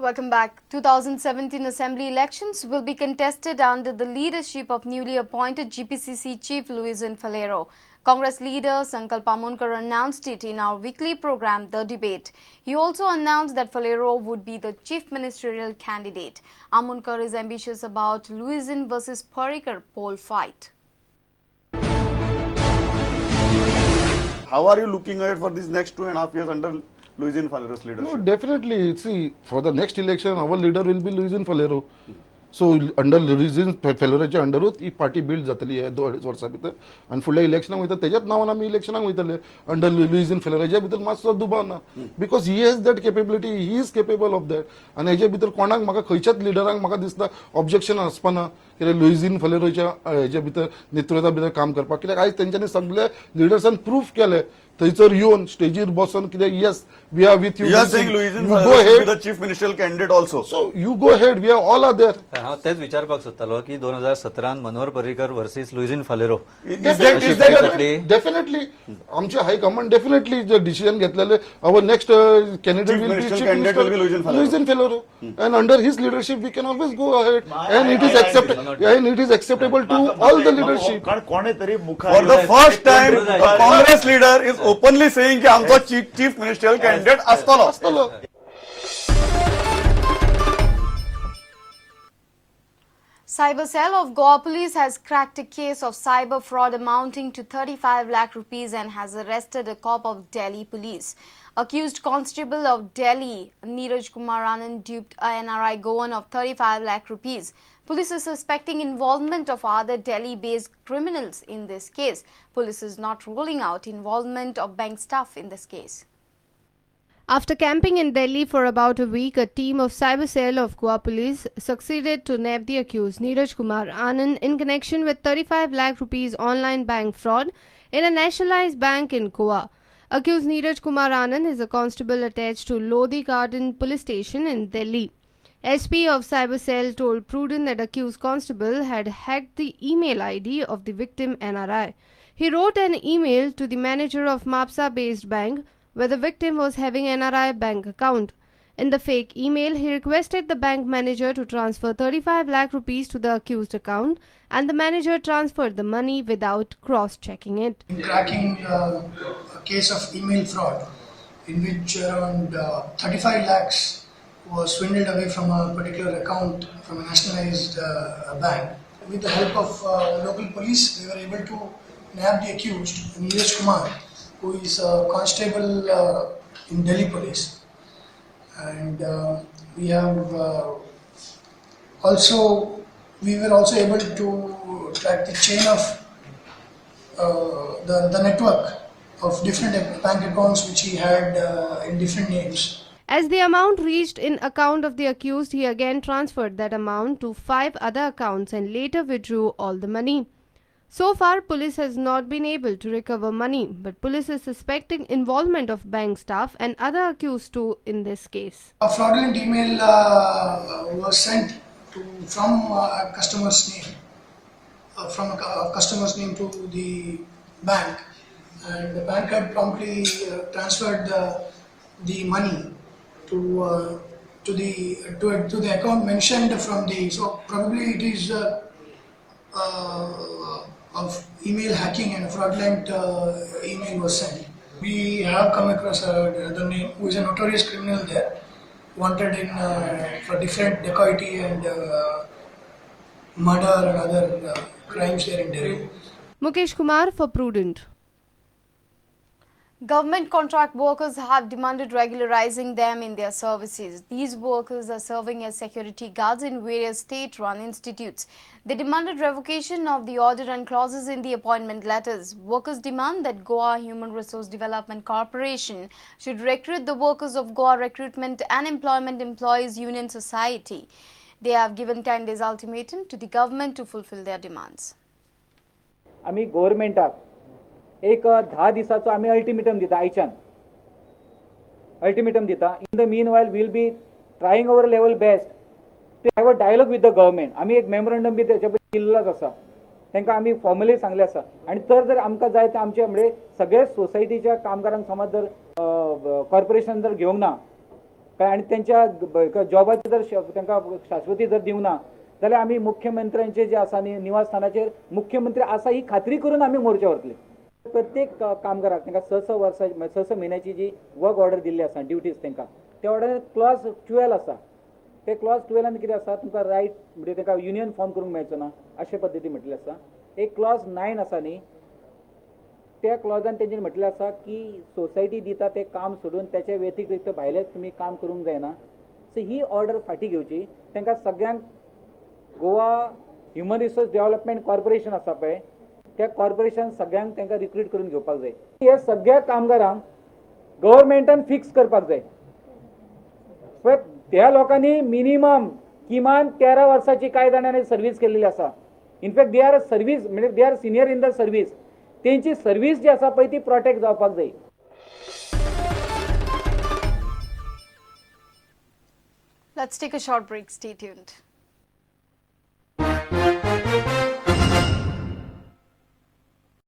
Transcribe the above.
Welcome back. 2017 Assembly elections will be contested under the leadership of newly appointed GPCC Chief Luisin Falero. Congress leader Sankal Pamunkar announced it in our weekly program, The Debate. He also announced that Falero would be the chief ministerial candidate. Amunkar is ambitious about Luisin versus Parrikar poll fight. How are you looking ahead for these next 2.5 years under Luisin Falero's leadership? No, definitely. See, for the next election, our leader will be Luisin Falero. So, under Luisin Faleroच्या अंडरूच he party build जातली आहे 2-2.5 वर्सां भितर आनी फुडल्या इलेक्शनाक वयता तेज्याच नांवान आमी इलेक्शनाक वयतले under लुइजिन फेलराच्या भितर मातसो दुबाव ना because he has that capability he is capable of that आनी हेजे भितर कोणाक म्हाका खंयच्याच लिडरांक म्हाका दिसता ऑब्जेक्शन आसपाना कित्याक लुइजिन फेलरोच्या हेजे भितर नेतृत्वा भितर काम करपाक कित्याक आयज तेंच्यांनी सगळे लिडर्सान प्रूफ केले थंयसर येवन स्टेजीर बसून कित्याक yes we are with You are saying Luisin Falero should be the chief ministerial candidate also. So you go ahead, we are all are there. हांव तेच विचारपाक सोदतालो की 2017 मनोहर पर्रीकर वर्सीस लुइजिन फालेरो Definitely. आमचे हायकमांड डेफिनेटली जे डिसिजन घेतलेले our next candidate Chief will be ministerial Chief candidate will be Minister Luisin Falero. Falero. And under his leadership we can always go ahead and it is acceptable to all the leadership. For the first time, a Congress leader is openly saying कि आमचो chief ministerial candidate असतलो. Cyber Cell of Goa police has cracked a case of cyber fraud amounting to 35 lakh rupees and has arrested a cop of Delhi police. Accused constable of Delhi, Neeraj Kumar Anand, duped a NRI Goan of 35 lakh rupees. Police is suspecting involvement of other Delhi-based criminals in this case. Police is not ruling out involvement of bank staff in this case. After camping in Delhi for about a week, a team of Cyber Cell of Goa police succeeded to nab the accused Neeraj Kumar Anand in connection with 35 lakh rupees online bank fraud in a nationalized bank in Goa. Accused Neeraj Kumar Anand is a constable attached to Lodhi Garden police station in Delhi. SP of Cyber Cell told Prudent that accused constable had hacked the email ID of the victim NRI. He wrote an email to the manager of Mapsa-based bank where the victim was having NRI bank account. In the fake email, he requested the bank manager to transfer 35 lakh rupees to the accused account, and the manager transferred the money without cross-checking it. In cracking a case of email fraud, in which around 35 lakhs was swindled away from a particular account from a nationalized bank. With the help of local police, they were able to nab the accused, Neeraj Kumar, who is a constable in Delhi police. And we were also able to track the chain of the network of different bank accounts which he had in different names. As the amount reached in account of the accused, he again transferred that amount to 5 other accounts and later withdrew all the money. So far, police has not been able to recover money, but police is suspecting involvement of bank staff and other accused too in this case. A fraudulent email was sent from a customer's name, to the bank, and the bank had promptly transferred the money to the account mentioned from the. So probably it is of email hacking and fraudulent email was sent. We have come across the name who is a notorious criminal there, wanted in for different dacoity and murder and other crimes there in Delhi. Mukesh Kumar for Prudent. Government contract workers have demanded regularizing them in their services. These workers are serving as security guards in various state-run institutes. They demanded revocation of the order and clauses in the appointment letters. Workers demand that Goa Human Resource Development Corporation should recruit the workers of Goa Recruitment and Employment Employees Union Society. They have given 10 days ultimatum to the government to fulfill their demands. आम्ही गव्हर्नमेंटाक एक 10 दिसाचो आम्ही ultimatum दिता आयच्यान ultimatum दिता in the meanwhile will be trying our level best to have a dialogue with the government आम्ही एक memorandum B त्याच्या दिल्लोच आसा तांकां आम्ही फॉर्मली सांगले आसा आणि जर आमकां जाय ते आमचे म्हणजे सगळे सोसायटीच्या कामगारांक समज जर कॉर्पोरेशन जर घेवंक ना आणि त्यांच्या जॉबाची जर तांकां शाश्वती जर दिवंक ना जाल्यार आमी मुख्यमंत्र्यांचे जे आसा न्ही निवासस्थानाचेर मुख्यमंत्री आसा ही खात्री करून आमी मोर्चा वतले. प्रत्येक कामगाराक तांकां 6 वर्सां 6 म्हयन्याची जी वर्क ऑर्डर दिल्ली आसा ड्युटीज तांकां त्या ऑर्डर क्लॉज 12 आसा. ते क्लॉज 12 कितें आसा तुमकां रायट म्हणजे तांकां युनियन फॉर्म करूंक मेळचो ना अशे पद्दती म्हटलें आसा. एक क्लॉज 9 आसा न्ही त्या क्लॉजान तेंच्यानी म्हटलें आसा की सोसायटी दिता तें काम सोडून त्याच्या व्यतिरिक्त भायलें तुमी काम करूंक जायना. सो ही ऑर्डर फाटीं घेवची. तांकां सगळ्यांक Goa human resource development corporation आसा पळय त्या कॉर्पोरेशन सगळ्यांक तांकां रिक्रूट करून घेवपाक जाय. हे सगळ्या कामगारांक गव्हर्मेंटान फिक्स करपाक जाय. पण त्या लोकांनी मिनिमम किमान 13 वर्साची कांय जाणांनी सर्व्हिस केल्ली आसा. इनफॅक्ट दे आर सर्व्हिस म्हणजे they are senior in the service. तेंची सर्व्हिस जी आसा पळय ती प्रोटेक्ट जावपाक जाय. Let's take a short break. Stay tuned.